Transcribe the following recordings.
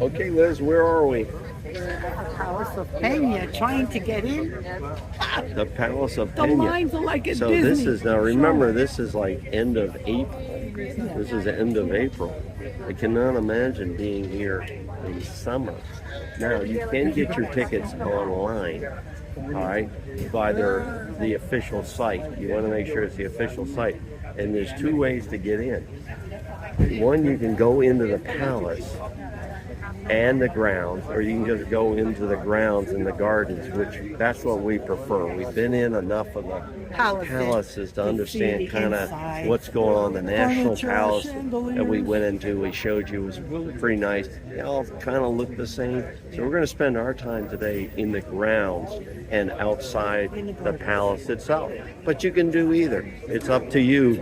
Okay, Liz, where are we? Palace of Pena, trying to get in. The Palace of The Pena. lines are like a So Disney. this is, now remember, this is like end of April. This is the end of April. I cannot imagine being here in summer. Now, you can get your tickets online, all right, by the official site. You want to make sure it's the official site. And there's two ways to get in. One, you can go into the palace and the grounds, or you can just go into the grounds and the gardens, which that's what we prefer. We've been in enough of the palaces to understand kind of what's going on. The National Palace that we went into, we showed you, was pretty nice. They all kind of look the same. So we're going to spend our time today in the grounds and outside the palace itself. But you can do either. It's up to you.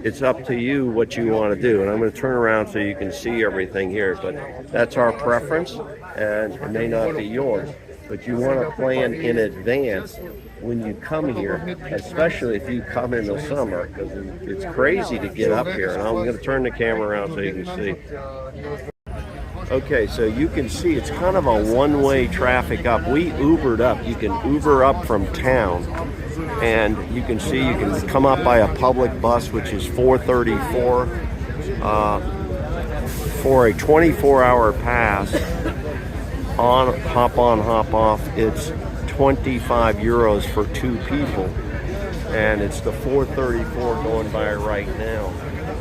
It's up to you what you want to do. And I'm going to turn around so you can see everything here. But that's our preference, and it may not be yours. But you want to plan in advance when you come here, especially if you come in the summer, because it's crazy to get up here. And I'm going to turn the camera around so you can see. Okay, so you can see it's kind of a one-way traffic up. We Ubered up. You can Uber up from town. And you can see you can come up by a public bus, which is $4.34 for a 24-hour pass. Hop on, hop off. It's 25 euros for two people, and it's the 4:34 going by right now.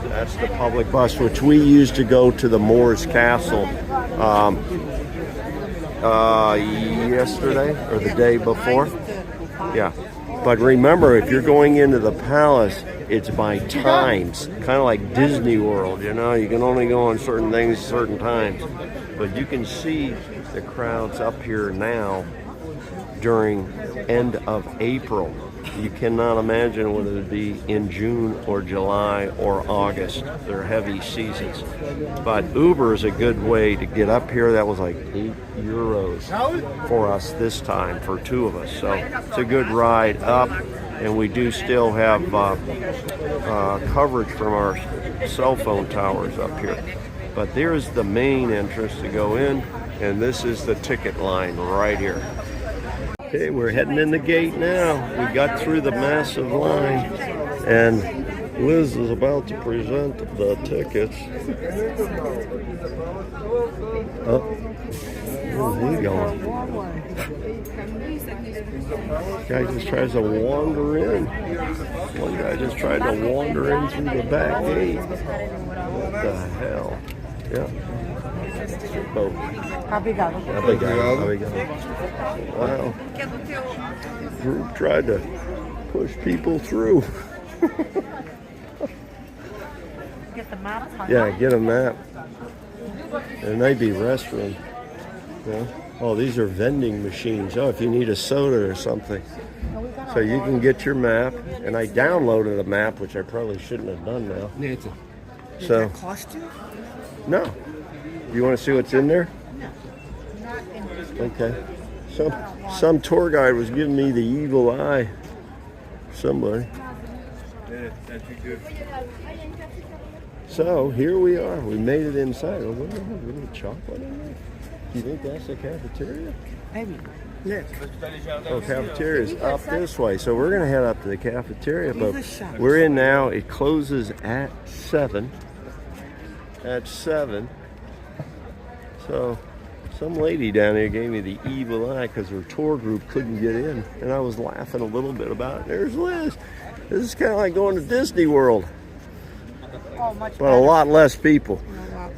That's the public bus, which we used to go to the Moors Castle yesterday or the day before. Yeah. But remember, if you're going into the palace, it's by times, kind of like Disney World, you know, you can only go on certain things certain times. But you can see the crowds up here now during end of April. You cannot imagine what it would be in June or July or August. They're heavy seasons. But Uber is a good way to get up here. That was like €8 for us this time for two of us. So it's a good ride up. And we do still have coverage from our cell phone towers up here. But there's the main entrance to go in. And this is the ticket line right here. Okay, we're heading in the gate now. We got through the massive line, and Liz is about to present the tickets. Oh, where's he going? Guy just tries to wander in. One guy just tried to wander in through the back gate. What the hell? Yeah. Oh. Obrigado. Wow. Group tried to push people through. Get the map? Yeah, get a map. There might be restroom. Yeah. Oh, these are vending machines. Oh, if you need a soda or something. So you can get your map. And I downloaded a map, which I probably shouldn't have done now. Does that cost you? No. You want to see what's in there? Okay. Some tour guide was giving me the evil eye. Somebody. So here we are. We made it inside. Oh, what do we have? A little chocolate in there? Do you think that's the cafeteria? Maybe. Look. Oh, cafeteria's up this way. So we're going to head up to the cafeteria. But we're in now. It closes at 7. At 7. So some lady down there gave me the evil eye because her tour group couldn't get in. And I was laughing a little bit about it. There's Liz. This is kind of like going to Disney World. Oh, much but better. A lot less people.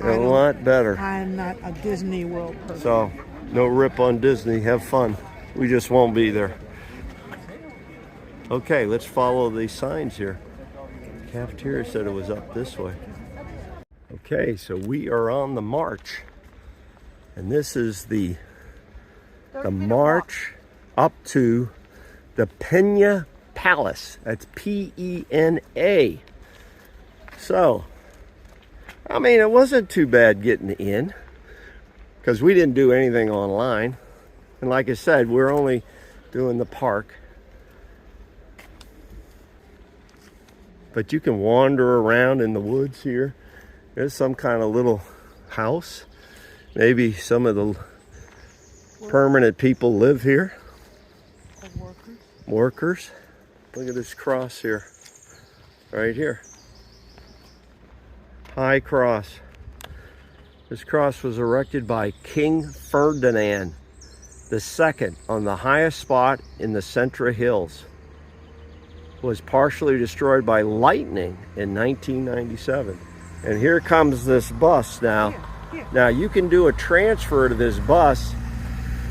A lot better. I'm not a Disney World person. So no rip on Disney. Have fun. We just won't be there. Okay, let's follow these signs here. Cafeteria said it was up this way. Okay, so we are on the march. And this is the march up to the Pena Palace. That's P-E-N-A. So, I mean, it wasn't too bad getting in because we didn't do anything online. And like I said, we're only doing the park. But you can wander around in the woods here. There's some kind of little house. Maybe some of the permanent people live here. Workers. Look at this cross here. Right here. High cross. This cross was erected by King Ferdinand II on the highest spot in the Sintra Hills. Was partially destroyed by lightning in 1997. And here comes this bus now. Now you can do a transfer to this bus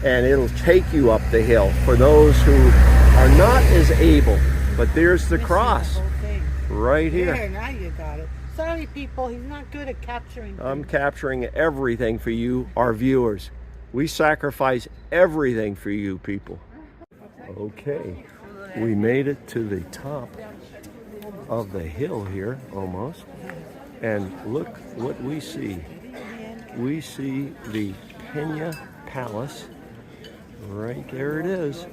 and it'll take you up the hill for those who are not as able. But there's the cross right here. Yeah, now you got it. Sorry people, he's not good at capturing things. I'm capturing everything for you, our viewers. We sacrifice everything for you people. Okay, we made it to the top of the hill here almost. And look what we see. We see the Pena Palace. Right there it is.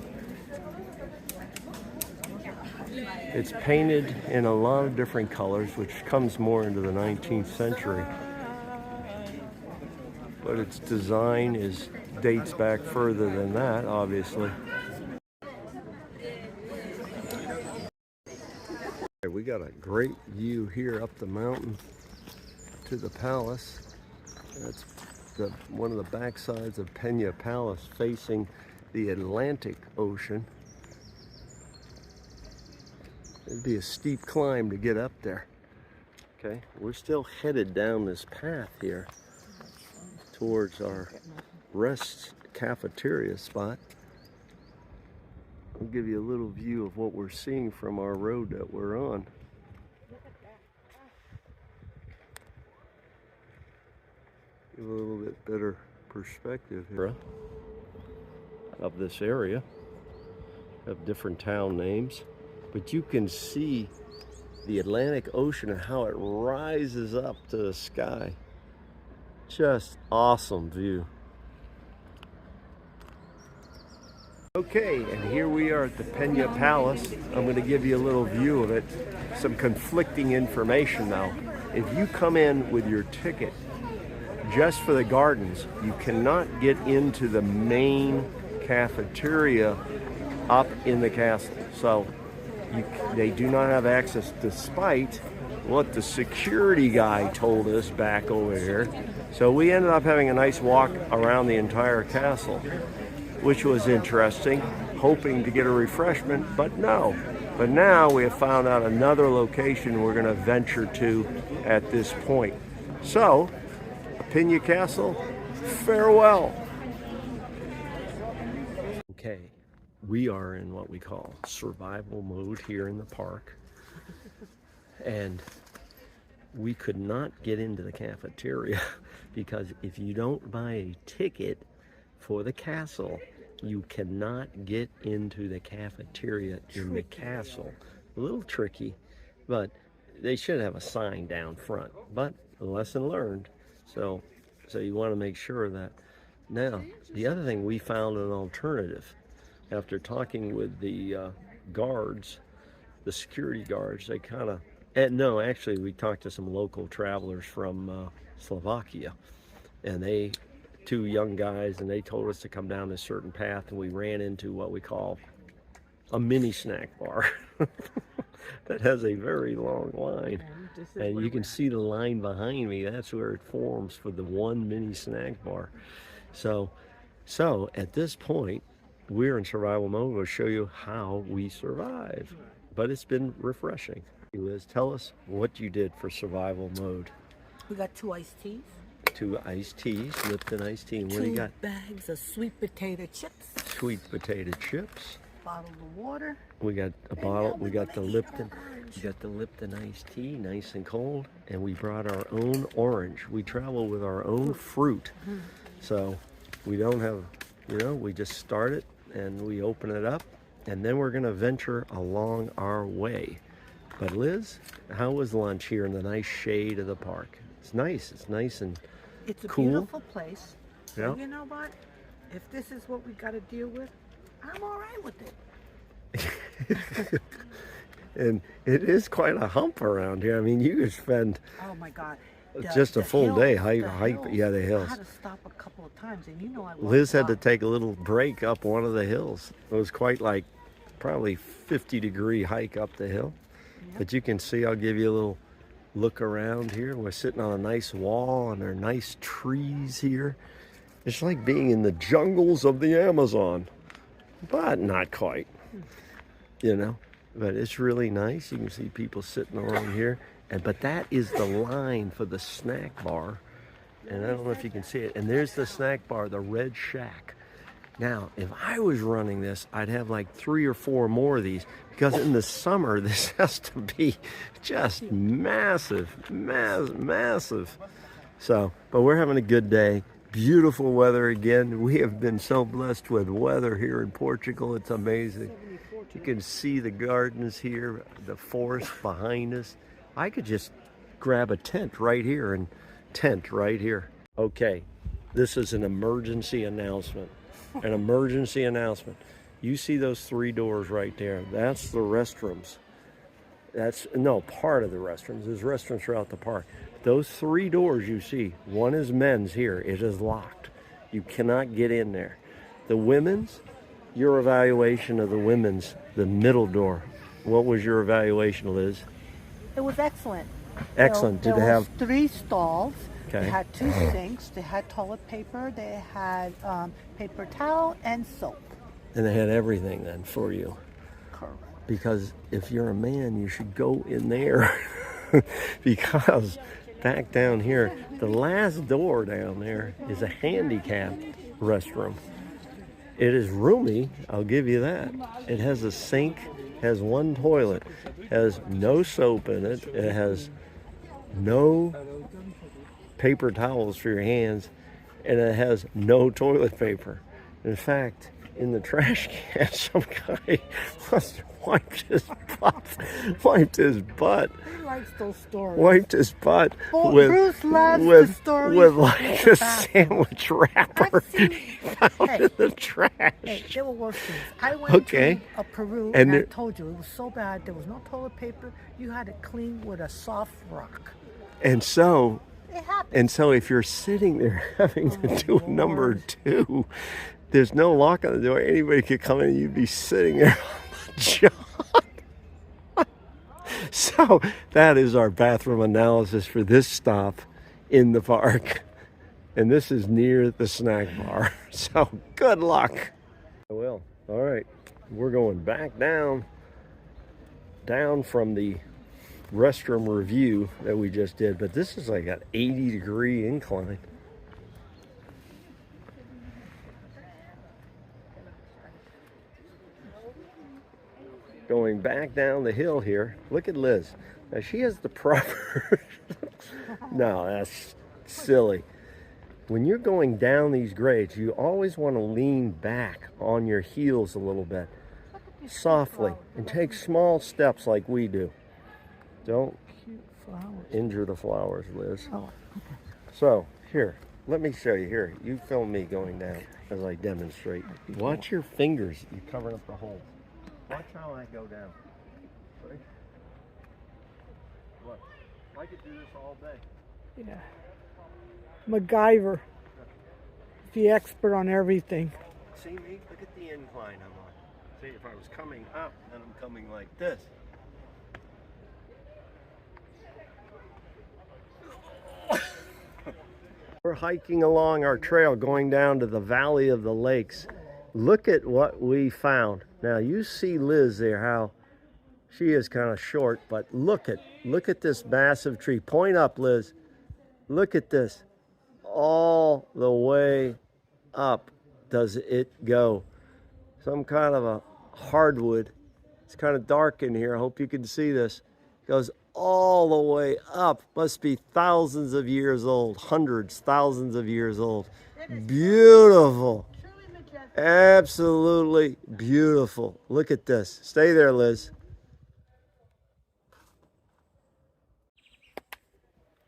It's painted in a lot of different colors, which comes more into the 19th century. But its design dates back further than that, obviously. We got a great view here up the mountain to the palace. That's one of the back sides of Pena Palace facing the Atlantic Ocean. It'd be a steep climb to get up there. Okay, we're still headed down this path here towards our rest cafeteria spot. I'll give you a little view of what we're seeing from our road that we're on. Give a little bit better perspective here of this area. Have different town names, but you can see the Atlantic Ocean and how it rises up to the sky. Just awesome view. Okay, and here we are at the Pena Palace. I'm going to give you a little view of it. Some conflicting information now. If you come in with your ticket just for the gardens, you cannot get into the main cafeteria up in the castle. So they do not have access, despite what the security guy told us back over here. So we ended up having a nice walk around the entire castle, which was interesting, hoping to get a refreshment, but no. But now we have found out another location we're going to venture to at this point. So, Pena Castle, farewell. Okay, we are in what we call survival mode here in the park. And we could not get into the cafeteria because if you don't buy a ticket for the castle, you cannot get into the cafeteria in the castle. A little tricky, but they should have a sign down front. But a lesson learned. So you want to make sure that. Now, the other thing, we found an alternative. After talking with the guards, the security guards, they kind of, no, actually, we talked to some local travelers from Slovakia, and two young guys, and they told us to come down this certain path, and we ran into what we call a mini snack bar that has a very long line. And you can see the line behind me. That's where it forms for the one mini snack bar. So at this point, we're in survival mode. We'll show you how we survive. But it's been refreshing. Liz, tell us what you did for survival mode. We got 2 iced teas. 2 iced teas, Lipton iced tea. And what do you got? 2 bags of sweet potato chips. Sweet potato chips. Bottle of water. We got a bottle. We got the Lipton. We got the Lipton iced tea, nice and cold. And we brought our own orange. We travel with our own fruit. So we don't have, we just start it and we open it up. And then we're going to venture along our way. But Liz, how was lunch here in the nice shade of the park? It's nice. It's nice and It's a cool. Beautiful place. Yeah. So you know what? If this is what we got to deal with, I'm all right with it. And it is quite a hump around here. I mean, you could spend... Oh my God. just a full day hike. hills, Yeah, the hills. I had to stop a couple of times, and you know I walked Liz had to up. take a little break up one of the hills. It was quite like probably 50-degree hike up the hill. Yep. But you can see, I'll give you a little look around here. We're sitting on a nice wall and there are nice trees here. It's like being in the jungles of the Amazon, but not quite, you know. But it's really nice. You can see people sitting along here. But that is the line for the snack bar. And I don't know if you can see it. And there's the snack bar, the Red Shack. Now, if I was running this, I'd have like 3 or 4 more of these, because in the summer, this has to be just massive. So, but we're having a good day. Beautiful weather again. We have been so blessed with weather here in Portugal. It's amazing. You can see the gardens here, the forest behind us. I could just grab a tent right here and tent right here. Okay, this is an emergency announcement. An emergency announcement. You see those 3 doors right there? That's the restrooms. That's, no, part of the restrooms. There's restrooms throughout the park. Those 3 doors you see, one is men's here. It is locked. You cannot get in there. The women's, your evaluation of the women's, the middle door. What was your evaluation, Liz? It was excellent. Excellent. Did There they was have 3 stalls. Okay. They had 2 sinks. They had toilet paper. They had paper towel and soap. And they had everything then for you? Correct. Because if you're a man, you should go in there. Because back down here, the last door down there is a handicapped restroom. It is roomy, I'll give you that. It has a sink, has 1 toilet, has no soap in it, it has no paper towels for your hands, and it has no toilet paper. In fact, in the trash can, some guy must have wiped his butt. He likes those stories. Wiped his butt Bruce loves the stories with like in a the bathroom. sandwich wrapper I've seen- he found Hey. in the trash. Hey, there were worse things. I went Okay. to Peru, And and I there- told you, it was so bad. There was no toilet paper. You had to clean with a soft rock. And so It happened. And so if you're sitting there having to do number 2, there's no lock on the door. Anybody could come in and you'd be sitting there on the job. So that is our bathroom analysis for this stop in the park. And this is near the snack bar. So good luck. I will. All right. We're going back down from the restroom review that we just did, but this is like an 80-degree incline. Going back down the hill here. Look at Liz. Now she has the proper no, that's silly. When you're going down these grades, you always want to lean back on your heels a little bit, softly, and take small steps like we do. Don't Cute flowers. injure the flowers, Liz. Oh, So, here, let me show you. Here, you film me going down as I demonstrate. Watch your fingers. You're covering up the hole. Watch how I go down. Ready? Look, I could do this all day. yeah. MacGyver. The expert on everything. See me? Look at the incline I'm on. See, if I was coming up, then I'm coming like this. We're hiking along our trail going down to the Valley of the Lakes. Look at what we found. Now you see Liz there, how she is kind of short, but look at this massive tree. Point up, Liz. Look at this. All the way up does it go. Some kind of a hardwood. It's kind of dark in here. I hope you can see this. It goes all the way up. Must be thousands of years old. Hundreds, thousands of years old. Beautiful. Absolutely beautiful. Look at this. Stay there, Liz.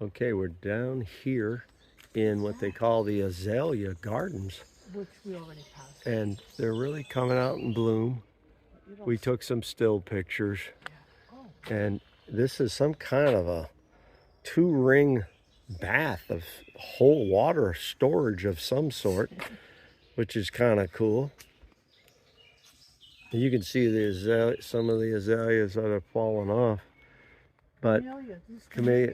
Okay, we're down here in what they call the azalea gardens. Which we already passed. And they're really coming out in bloom. We took some still pictures. And this is some kind of a 2-ring bath of whole water storage of some sort, which is kind of cool. And you can see some of the azaleas that have fallen off. But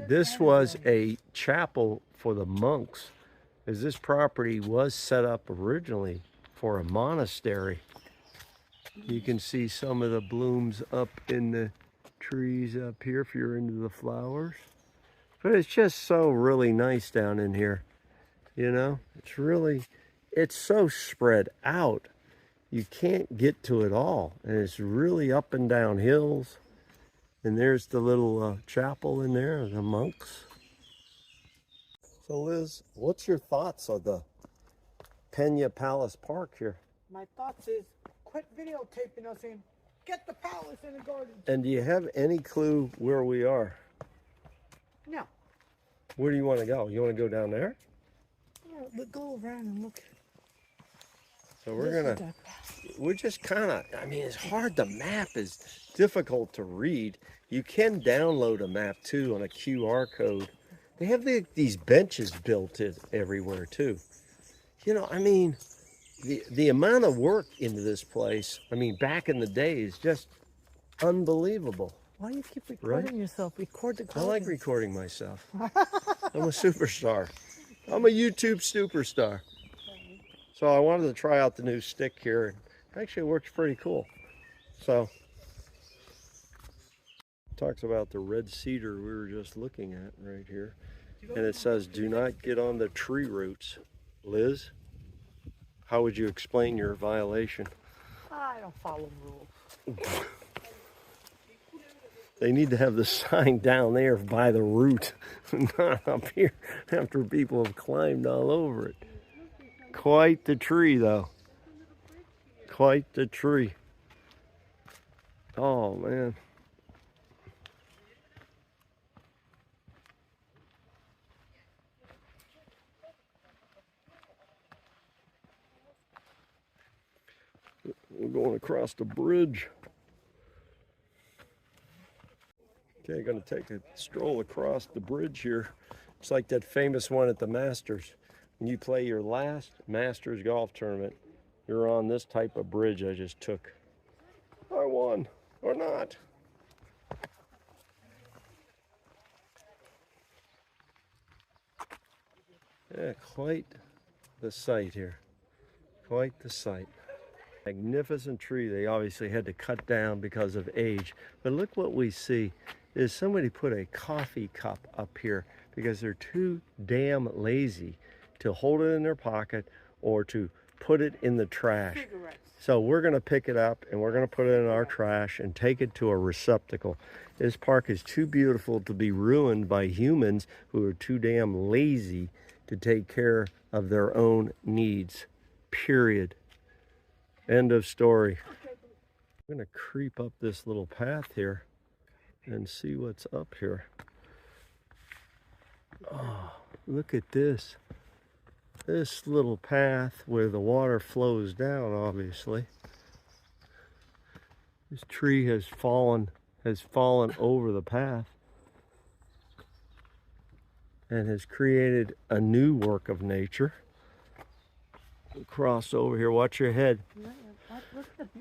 this was a chapel for the monks, as this property was set up originally for a monastery. You can see some of the blooms up in the trees up here if you're into the flowers. But it's just so really nice down in here. You know, it's so spread out. You can't get to it all. And it's really up and down hills. And there's the little chapel in there, the monks. So Liz, what's your thoughts on the Pena Palace Park here? My thoughts is, quit videotaping us and get the palace in the garden. And do you have any clue where we are? No. Where do you want to go? You want to go down there? Yeah, go around and look. So we're just kind of, I mean, it's hard. The map is difficult to read. You can download a map too on a QR code. They have these benches built in everywhere too. You know, I mean, the amount of work into this place, I mean, back in the day is just unbelievable. Why do you keep recording yourself? Record the garden. I like recording myself. I'm a superstar. I'm a YouTube superstar. So I wanted to try out the new stick here. Actually, it works pretty cool. So, it talks about the red cedar we were just looking at right here. And it says, do not get on the tree roots. Liz, how would you explain your violation? I don't follow rules. They need to have the sign down there by the root, not up here after people have climbed all over it. Quite the tree, though. Quite the tree. Oh, man. We're going across the bridge. Okay, going to take a stroll across the bridge here. It's like that famous one at the Masters. When you play your last Masters golf tournament, you're on this type of bridge I just took. I won, or not. Yeah, quite the sight here. Quite the sight. Magnificent tree they obviously had to cut down because of age. But look what we see is somebody put a coffee cup up here because they're too damn lazy to hold it in their pocket or to put it in the trash. Cigarettes. So we're going to pick it up and we're going to put it in our trash and take it to a receptacle. This park is too beautiful to be ruined by humans who are too damn lazy to take care of their own needs. Period. End of story. I'm going to creep up this little path here and see what's up here. Oh, look at this. This little path where the water flows down, obviously. This tree has fallen over the path and has created a new work of nature. Cross over here, watch your head.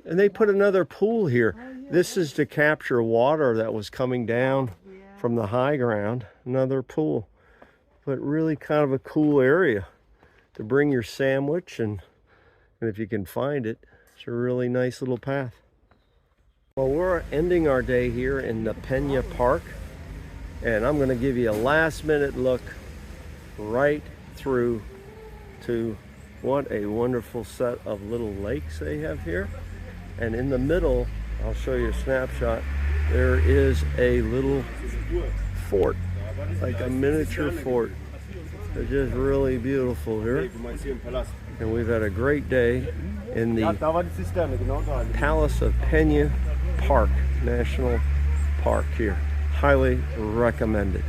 And they put another pool here. This is to capture water that was coming down from the high ground. Another pool. But really kind of a cool area to bring your sandwich, and if you can find it, it's a really nice little path. Well, we're ending our day here in the Pena Park, and I'm going to give you a last minute look right through to what a wonderful set of little lakes they have here. And in the middle, I'll show you a snapshot, there is a little fort, like a miniature fort. It's just really beautiful here. And we've had a great day in the Palace of Pena Park, National Park here. Highly recommended.